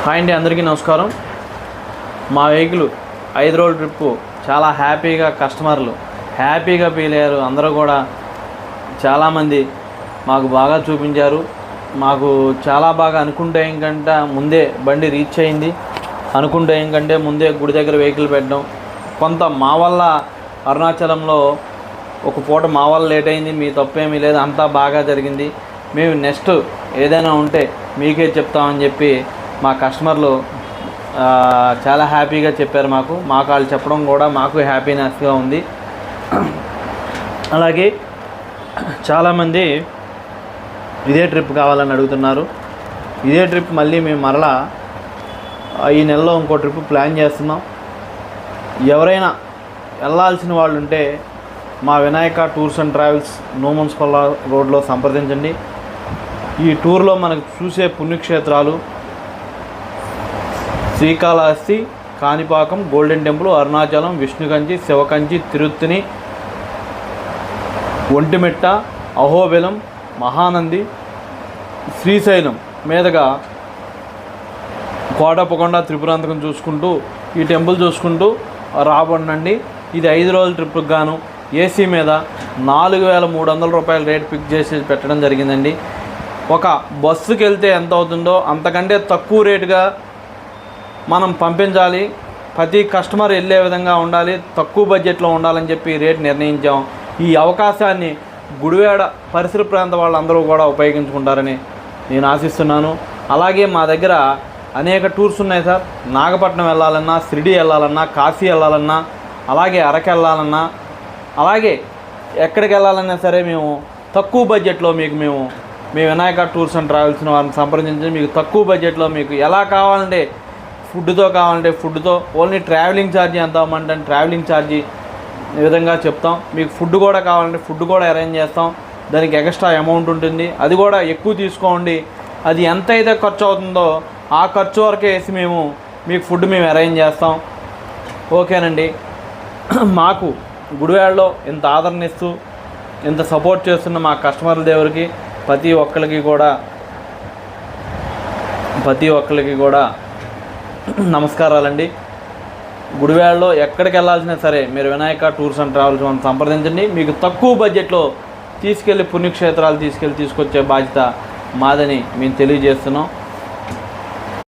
Hi అండి, అందరికీ నమస్కారం. మా వెహికల్ 5 రోజుల ట్రిప్పు చాలా హ్యాపీగా కస్టమర్లు హ్యాపీగా ఫీల్ అయ్యారు. అందరూ కూడా చాలామంది మాకు బాగా చూపించారు. మాకు చాలా బాగా అనుకుంటే ఇంకంటే ముందే బండి రీచ్ అయింది. అనుకుంటే ఇంకంటే ముందే గుడి దగ్గర వెహికల్ పెట్టడం. కొంత మా వల్ల అరుణాచలంలో ఒక పూట మా వల్ల లేట్ అయింది. మీ తప్పేమీ లేదు, అంతా బాగా జరిగింది. మేము నెక్స్ట్ ఏదైనా ఉంటే మీకే చెప్తామని చెప్పి మా కస్టమర్లు చాలా హ్యాపీగా చెప్పారు. మాకు వాళ్ళు చెప్పడం కూడా మాకు హ్యాపీనెస్గా ఉంది. అలాగే చాలామంది ఇదే ట్రిప్ కావాలని అడుగుతున్నారు. ఇదే ట్రిప్ మళ్ళీ మేము మరలా ఈ నెలలో ఇంకో ట్రిప్ ప్లాన్ చేస్తున్నాం. ఎవరైనా వెళ్ళాల్సిన వాళ్ళు ఉంటే మా వినాయక టూర్స్ అండ్ ట్రావెల్స్ నూమన్స్పల్ల రోడ్లో సంప్రదించండి. ఈ టూర్లో మనకు చూసే పుణ్యక్షేత్రాలు శ్రీకాళహస్తి, కాణిపాకం, గోల్డెన్ టెంపుల్, అరుణాచలం, విష్ణుకంచి, శివకంచి, తిరుత్తని, ఒంటిమిట్ట, అహోబిలం, మహానంది, శ్రీశైలం మీదుగా కోటప్పకొండ, త్రిపురాంతకం చూసుకుంటూ ఈ టెంపుల్ చూసుకుంటూ రాబోనండి. ఇది 5 రోజుల ట్రిప్కి గాను ఏసీ మీద 4,300 రూపాయల రేట్ ఫిక్స్ చేసి పెట్టడం జరిగిందండి. ఒక బస్సుకి వెళ్తే ఎంత అవుతుందో అంతకంటే తక్కువ రేటుగా మనం పంపించాలి. ప్రతి కస్టమర్ వెళ్ళే విధంగా ఉండాలి, తక్కువ బడ్జెట్లో ఉండాలని చెప్పి రేట్ నిర్ణయించాం. ఈ అవకాశాన్ని గుడివాడ పరిసర ప్రాంత వాళ్ళందరూ కూడా ఉపయోగించుకుంటారని నేను ఆశిస్తున్నాను. అలాగే మా దగ్గర అనేక టూర్స్ ఉన్నాయి సార్. నాగపట్నం వెళ్ళాలన్నా, షిరిడి వెళ్ళాలన్నా, కాశీ వెళ్ళాలన్నా, అలాగే అరకు వెళ్ళాలన్నా, అలాగే ఎక్కడికి వెళ్ళాలన్నా సరే మేము తక్కువ బడ్జెట్లో మేము వినాయక టూర్స్ అండ్ ట్రావెల్స్ని వారిని సంప్రదించి మీకు తక్కువ బడ్జెట్లో మీకు ఎలా కావాలంటే ఫుడ్తో కావాలంటే ఫుడ్తో, ఓన్లీ ట్రావెలింగ్ ఛార్జీ ఎంత అవ్వమంటే ట్రావెలింగ్ ఛార్జీ ఈ విధంగా చెప్తాం. మీకు ఫుడ్ కూడా కావాలంటే ఫుడ్ కూడా అరేంజ్ చేస్తాం. దానికి ఎక్స్ట్రా అమౌంట్ ఉంటుంది, అది కూడా ఎక్కువ తీసుకోండి. అది ఎంత అయితే ఖర్చు అవుతుందో ఆ ఖర్చు వరకే వేసి మీకు ఫుడ్ మేము అరేంజ్ చేస్తాం. ఓకేనండి. మాకు గుడివాడలో ఇంత ఆదరణ ఇస్తూ ఇంత సపోర్ట్ చేస్తున్న మా కస్టమర్ల దేవుడికి ప్రతి ఒక్కరికి కూడా నమస్కారాలండి. గుడివాడలో ఎక్కడికి వెళ్ళాల్సినా సరే మీరు వినాయక టూర్స్ అండ్ ట్రావెల్స్ మనం సంప్రదించండి. మీకు తక్కువ బడ్జెట్లో పుణ్యక్షేత్రాలు తీసుకొచ్చే బాధ్యత మాదని మేము తెలియజేస్తున్నాం.